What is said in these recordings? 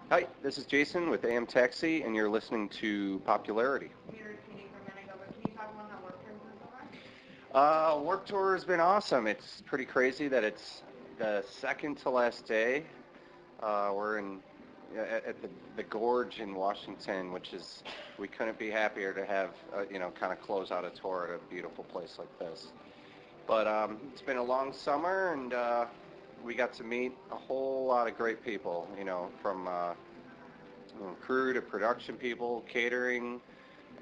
Hi, this is Jason with AM Taxi, and you're listening to Popularity. Peter Kenny from Manitoba. Can you talk about how work has been so far? Work tour has been awesome. It's pretty crazy that it's the second to last day. We're in at the Gorge in Washington, which is we couldn't be happier to have kind of close out a tour at a beautiful place like this. But it's been a long summer, and we got to meet a whole lot of great people. From crew to production people, catering,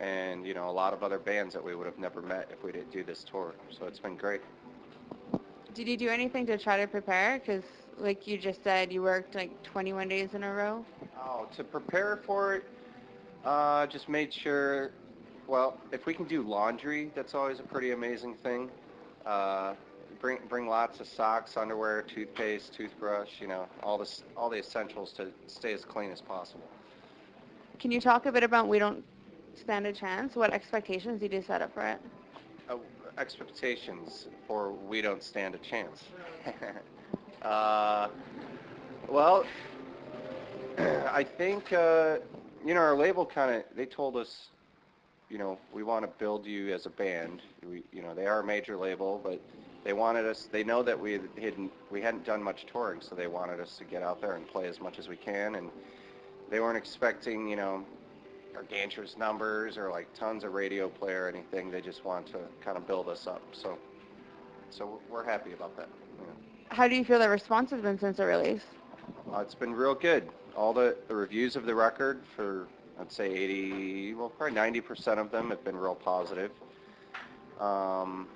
and a lot of other bands that we would have never met if we didn't do this tour. So it's been great. Did you do anything to try to prepare? Because, like you just said, you worked like 21 days in a row. Oh, to prepare for it, just made sure. Well, if we can do laundry, that's always a pretty amazing thing. Uh, bring lots of socks, underwear, toothpaste, toothbrush. All the essentials to stay as clean as possible. Can you talk a bit about We Don't Stand a Chance? What expectations did you set up for it? Uh, Expectations for we don't stand a chance. uh, well, I think our label kind of they told us, we want to build you as a band. They are a major label, but they wanted us. They know that we hadn't done much touring, so they wanted us to get out there and play as much as we can. And they weren't expecting, gargantuous numbers or like tons of radio play or anything. They just want to kind of build us up. So we're happy about that. How do you feel the response has been since the release? It's been real good. All the reviews of the record for, I'd say 80, well, probably 90% of them have been real positive. Um,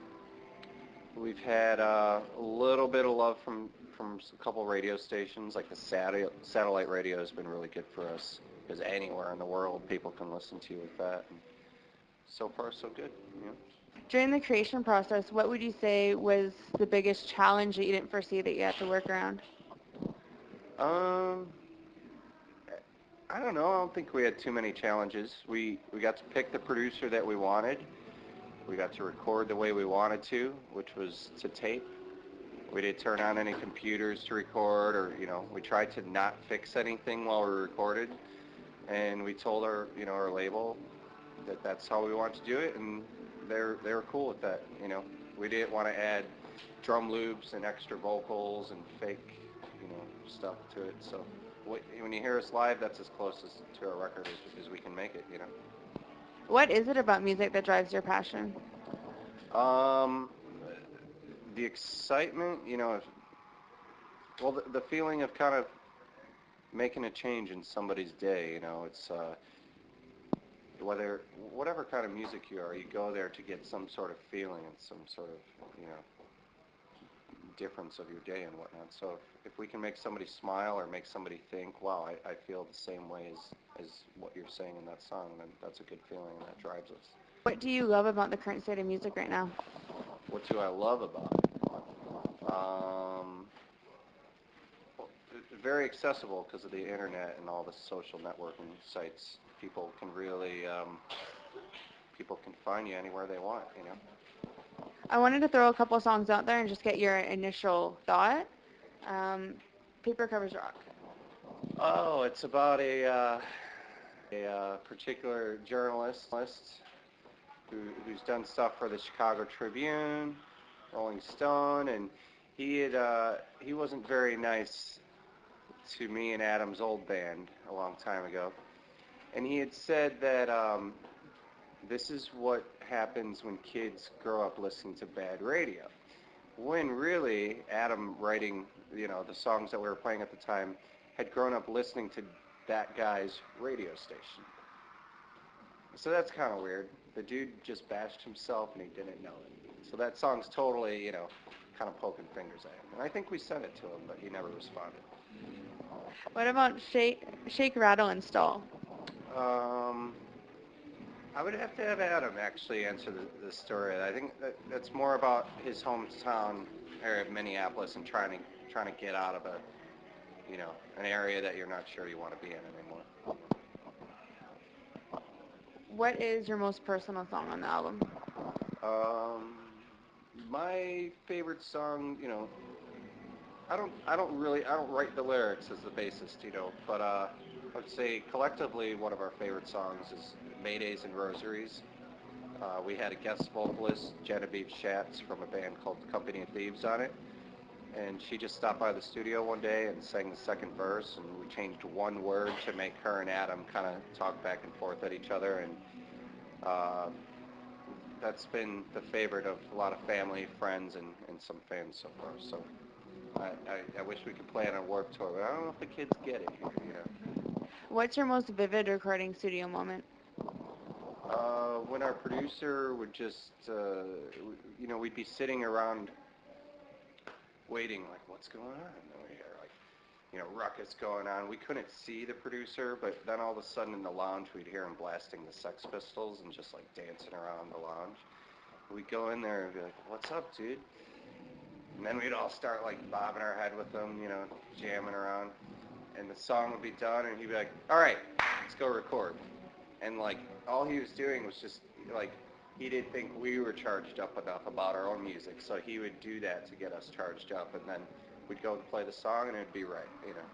we've had a little bit of love from a couple radio stations, like the satellite radio has been really good for us because anywhere in the world people can listen to you with that. And so far, so good. During the creation process, what would you say was the biggest challenge that you didn't foresee that you had to work around? Um, I don't know. I don't think we had too many challenges. We got to pick the producer that we wanted. We got to record the way we wanted to, which was to tape. We didn't turn on any computers to record, or we tried to not fix anything while we recorded. And we told our label that that's how we want to do it, and they were cool with that. We didn't want to add drum loops and extra vocals and fake stuff to it. So when you hear us live, that's as close to our record as we can make it. What is it about music that drives your passion? Um, the excitement, well, the feeling of kind of making a change in somebody's day. It's whether whatever kind of music you go there to get some sort of feeling and some sort of difference of your day and whatnot. So if we can make somebody smile or make somebody think, wow, I feel the same way as what you're saying in that song, then that's a good feeling and that drives us. What do you love about the current state of music right now? What do I love about it? Well, very accessible because of the internet and all the social networking sites. People can find you anywhere they want. I wanted to throw a couple songs out there and just get your initial thought. Um, Paper Covers Rock. Oh, it's about a particular journalist who's done stuff for the Chicago Tribune, Rolling Stone, and he wasn't very nice to me and Adam's old band a long time ago, and he had said that this is what happens when kids grow up listening to bad radio. When really Adam writing, the songs that we were playing at the time, had grown up listening to that guy's radio station. So that's kind of weird. The dude just bashed himself and he didn't know it. So that song's totally, kind of poking fingers at him. And I think we sent it to him, but he never responded. What about Shake, Rattle, and Stall? Um, I would have to have Adam actually answer the story. I think that's more about his hometown area of Minneapolis and trying to get out of an area that you're not sure you want to be in anymore. What is your most personal song on the album? Um, my favorite song, I don't write the lyrics as the bassist, you know, but I would say collectively one of our favorite songs is Maydays and Rosaries. We had a guest vocalist, Genevieve Schatz, from a band called Company of Thieves on it, and she just stopped by the studio one day and sang the second verse, and we changed one word to make her and Adam kind of talk back and forth at each other, and uh, that's been the favorite of a lot of family, friends, and some fans so far. So I wish we could play it on Warped Tour, but I don't know if the kids get it here, you know. What's your most vivid recording studio moment? When our producer would just, you know, we'd be sitting around waiting, like, what's going on? And we hear, like, you know, ruckus going on. We couldn't see the producer, but then all of a sudden in the lounge, we'd hear him blasting the Sex Pistols and just, like, dancing around the lounge. We'd go in there and be like, what's up, dude? And then we'd all start, like, bobbing our head with them, you know, jamming around. And the song would be done, and he'd be like, all right, let's go record. And, like, all he was doing was just, like, he didn't think we were charged up enough about our own music, so he would do that to get us charged up, and then we'd go and play the song, and it'd be right, you know.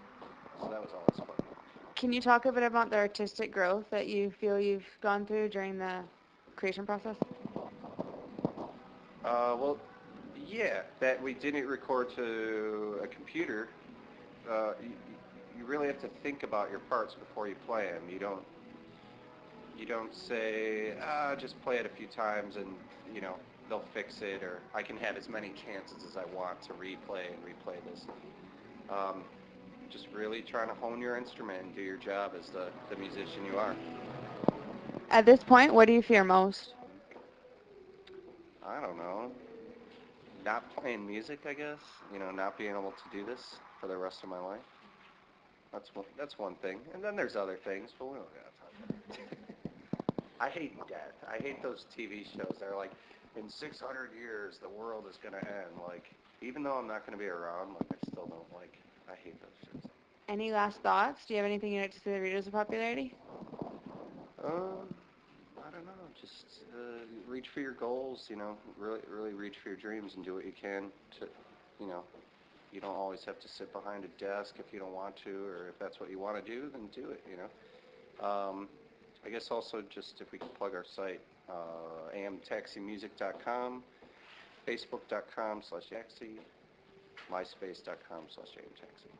So that was always fun. Can you talk a bit about the artistic growth that you feel you've gone through during the creation process? Well, yeah, that we didn't record to a computer. You really have to think about your parts before you play them. You don't say, just play it a few times and, you know, they'll fix it, or I can have as many chances as I want to replay and replay this. Just really trying to hone your instrument and do your job as the musician you are. At this point, what do you fear most? I don't know. Not playing music, I guess. You know, not being able to do this for the rest of my life. That's one thing. And then there's other things, but we don't got time for that. I hate death. I hate those TV shows. They're like, in 600 years, the world is going to end. Like, even though I'm not going to be around, like, I still don't like, I hate those shows. Any last thoughts? Do you have anything you'd like to say to the readers of Popularity? I don't know. Just reach for your goals, you know, really reach for your dreams and do what you can to, you know, you don't always have to sit behind a desk if you don't want to, or if that's what you want to do, then do it, you know. I guess also just if we could plug our site, amtaximusic.com, facebook.com/taxi, myspace.com/amtaxi.